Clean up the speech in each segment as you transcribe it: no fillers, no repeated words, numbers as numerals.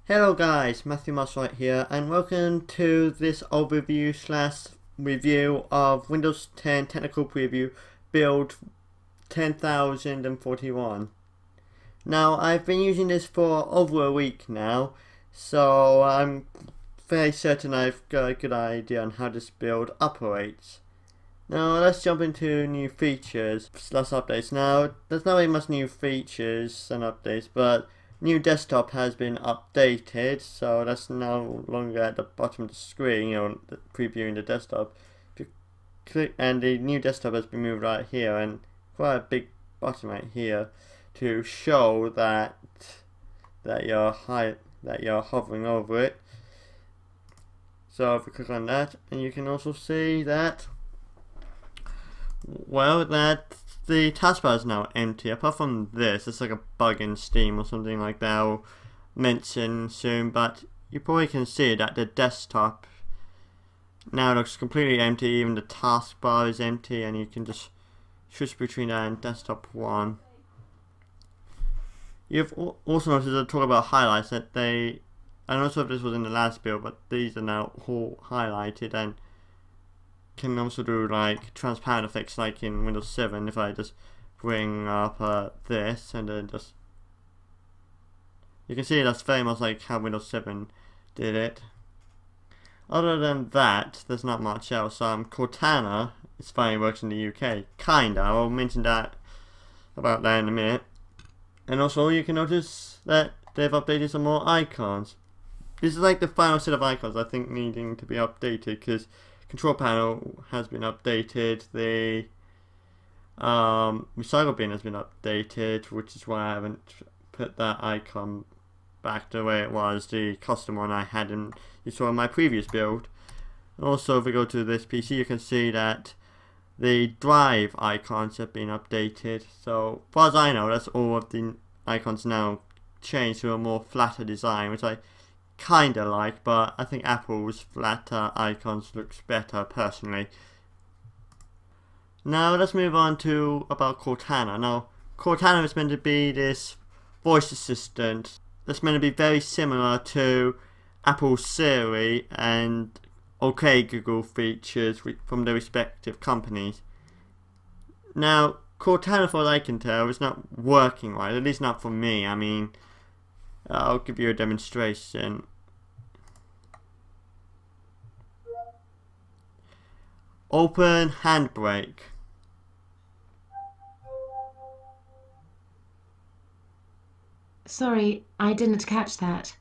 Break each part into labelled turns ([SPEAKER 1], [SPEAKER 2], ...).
[SPEAKER 1] Hello guys, Matthew Muswright here, and welcome to this overview slash review of Windows 10 Technical Preview build 10,041. Now, I've been using this for over a week now, so I'm very certain I've got a good idea on how this build operates. Now, let's jump into new features slash updates. Now, there's not really much new features and updates, but new desktop has been updated, so that's no longer at the bottom of the screen, previewing the desktop. If you click, and the new desktop has been moved right here, and quite a big button right here to show that you're hovering over it. So if you click on that, and you can also see that, well, that the taskbar is now empty. Apart from this, it's like a bug in Steam or something like that I'll mention soon, but you probably can see that the desktop now looks completely empty. Even the taskbar is empty, and you can just switch between that and desktop 1. You've also noticed that talk about highlights, that I'm not sure if this was in the last build, but these are now all highlighted and can also do like transparent effects like in Windows 7. If I just bring up this and then just, you can see that's very much like how Windows 7 did it. Other than that, there's not much else. Cortana is finally works in the UK, kinda. I'll mention about that in a minute. And also you can notice that they've updated some more icons. This is like the final set of icons I think needing to be updated, because control panel has been updated, the recycle bin has been updated, which is why I haven't put that icon back the way it was, the custom one I had you saw in my previous build. Also, if we go to this PC, you can see that the drive icons have been updated. So, as far as I know, that's all of the icons now changed to a more flatter design, which I kinda like, but I think Apple's flatter icons looks better personally. Now let's move on to about Cortana. Now, Cortana is meant to be this voice assistant that's meant to be very similar to Apple's Siri and OK Google features from the respective companies. Now, Cortana, for what I can tell, is not working right, at least not for me. I mean, I'll give you a demonstration. Open Handbrake.
[SPEAKER 2] Sorry, I didn't catch that.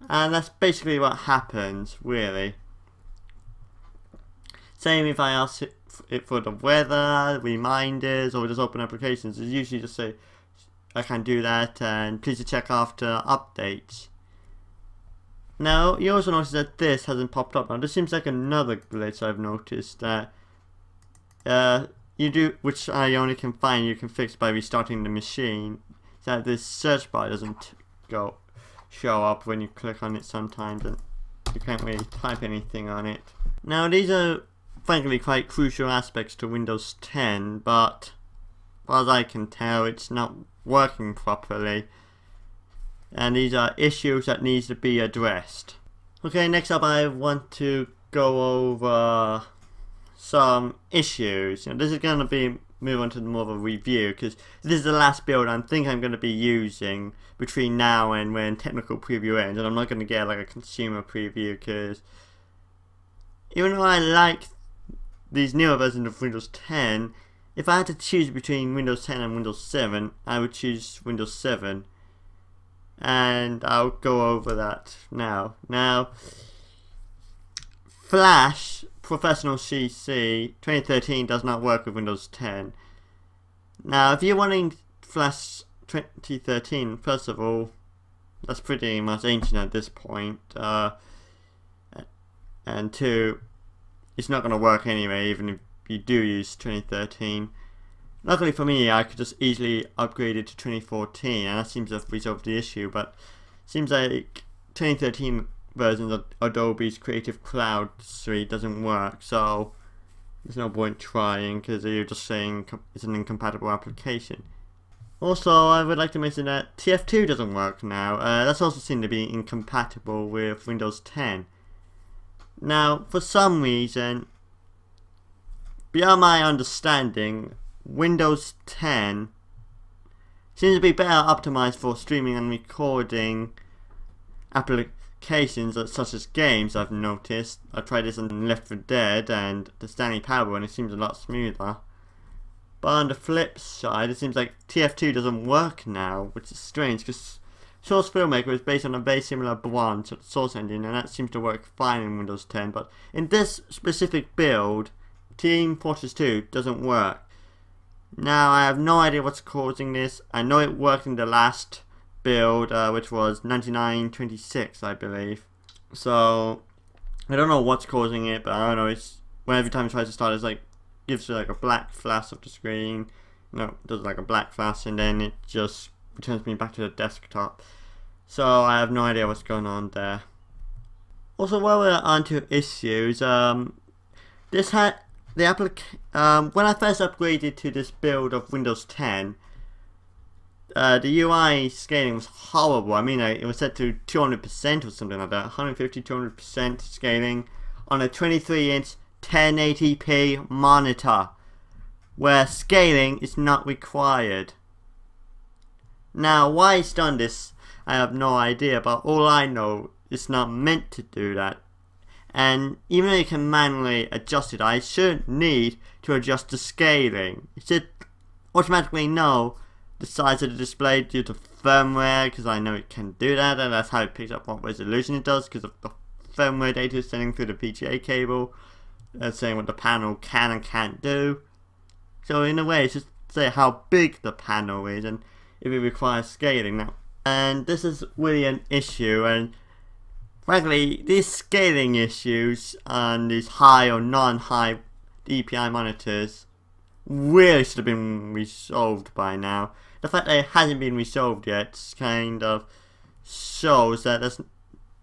[SPEAKER 1] And that's basically what happens, really. Same if I ask it for the weather, reminders, or just open applications. It's usually just say, I can do that, and please check after updates. Now, you also notice that this hasn't popped up. Now, this seems like another glitch I've noticed that which I only can find you can fix by restarting the machine. That this search bar doesn't show up when you click on it sometimes, and you can't really type anything on it. Now, these are frankly quite crucial aspects to Windows 10, but as far as I can tell, it's not working properly, and these are issues that needs to be addressed. Okay, next up I want to go over some issues. This is going to be move on to more of a review, because this is the last build I think I'm going to be using between now and when Technical Preview ends, and I'm not going to get like a consumer preview, because even though I like these newer versions of Windows 10, if I had to choose between Windows 10 and Windows 7, I would choose Windows 7. And I'll go over that now. Now, Flash Professional CC 2013 does not work with Windows 10. Now, if you're wanting Flash 2013, first of all, that's pretty much ancient at this point. And two, it's not going to work anyway, even if you do use 2013. Luckily for me, I could just easily upgrade it to 2014, and that seems to have resolved the issue, but it seems like 2013 versions of Adobe's Creative Cloud suite doesn't work, so there's no point trying, because you're just saying it's an incompatible application. Also, I would like to mention that TF2 doesn't work now. That's also seen to be incompatible with Windows 10. Now, for some reason, beyond my understanding, Windows 10 seems to be better optimized for streaming and recording applications such as games. I've noticed. I tried this on Left 4 Dead and the Stanley Parable and it seems a lot smoother. But on the flip side, it seems like TF2 doesn't work now, which is strange because Source Filmmaker is based on a very similar branch of the Source engine and that seems to work fine in Windows 10. But in this specific build, Team Fortress 2 doesn't work. Now, I have no idea what's causing this. I know it worked in the last build, which was 9926, I believe. So, I don't know what's causing it, but I don't know. It's when every time it tries to start, it's like gives you like a black flash of the screen. No, it does like a black flash, and then it just returns me back to the desktop. So, I have no idea what's going on there. Also, while we're on to issues, this had the when I first upgraded to this build of Windows 10, the UI scaling was horrible. I mean, it was set to 200% or something like that, 150, 200% scaling on a 23-inch 1080p monitor, where scaling is not required. Now, why it's done this, I have no idea, but all I know, it's not meant to do that. And even though you can manually adjust it, I shouldn't need to adjust the scaling. It should automatically know the size of the display due to firmware, because I know it can do that, and that's how it picks up what resolution it does, because of the firmware data is sending through the PGA cable, saying what the panel can and can't do. So in a way, it's just say how big the panel is, and if it requires scaling now. And this is really an issue, and frankly, these scaling issues on these high or non-high DPI monitors really should have been resolved by now. The fact that it hasn't been resolved yet kind of shows that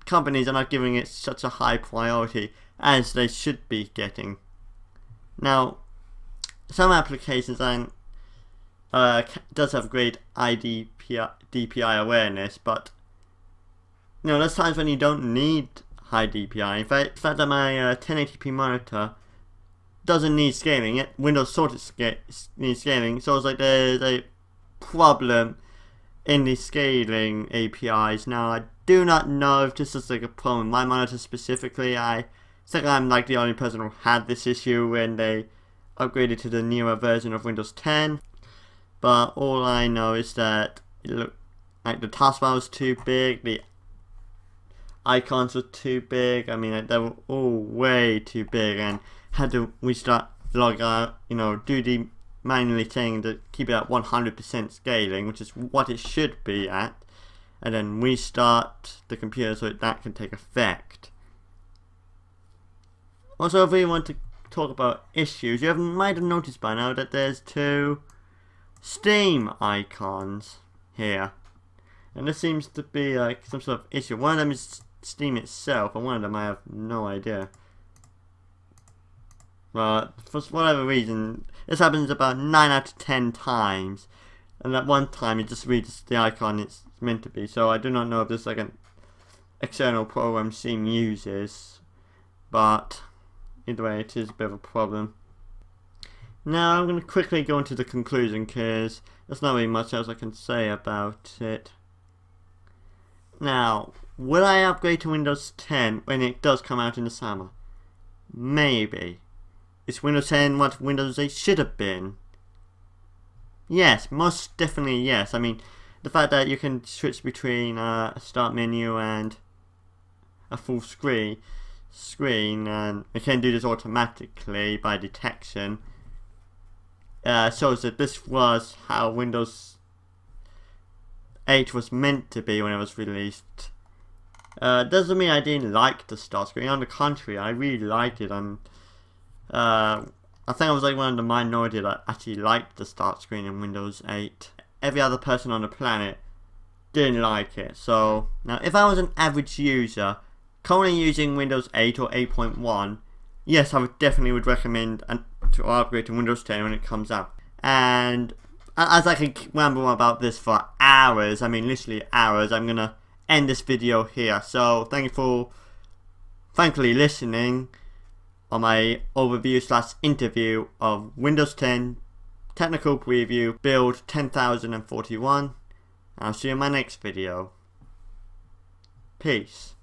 [SPEAKER 1] companies are not giving it such a high priority as they should be getting. Now, some applications does have great DPI awareness, but you know, there's times when you don't need high DPI. In fact, the fact that my 1080p monitor doesn't need scaling, yet Windows sort of needs scaling, so it's like there's a problem in the scaling APIs. Now, I do not know if this is like a problem with my monitor specifically. I think I'm like the only person who had this issue when they upgraded to the newer version of Windows 10. But all I know is that it looked like the taskbar was too big, the icons were too big. I mean, they were all way too big, and had to restart, log out, you know, do the manually saying to keep it at 100% scaling, which is what it should be at, and then restart the computer so that can take effect. Also, if we want to talk about issues, you might have noticed by now that there's two Steam icons here, and this seems to be like some sort of issue. One of them is Steam itself, and one of them I have no idea. But for whatever reason, this happens about 9 out of 10 times, and at one time it just reads the icon it's meant to be. So I do not know if this is like an external program Steam uses, but either way, it is a bit of a problem. Now I'm going to quickly go into the conclusion, because there's not really much else I can say about it. Now, will I upgrade to Windows 10 when it does come out in the summer? Maybe. Is Windows 10 what Windows 8 should have been? Yes, most definitely yes. I mean, the fact that you can switch between a start menu and a full screen, and it can do this automatically by detection, shows that this was how Windows 8 was meant to be when it was released. Doesn't mean I didn't like the start screen. On the contrary, I really liked it, and I think I was like one of the minority that actually liked the start screen in Windows 8. Every other person on the planet didn't like it. So now, if I was an average user currently using Windows 8 or 8.1, yes, I would definitely recommend to upgrade to Windows 10 when it comes out. And as I could ramble about this for hours, I mean literally hours, I'm gonna end this video here. So thank you for thankfully listening on my overview / interview of Windows 10 technical preview build 10,041. I'll see you in my next video. Peace.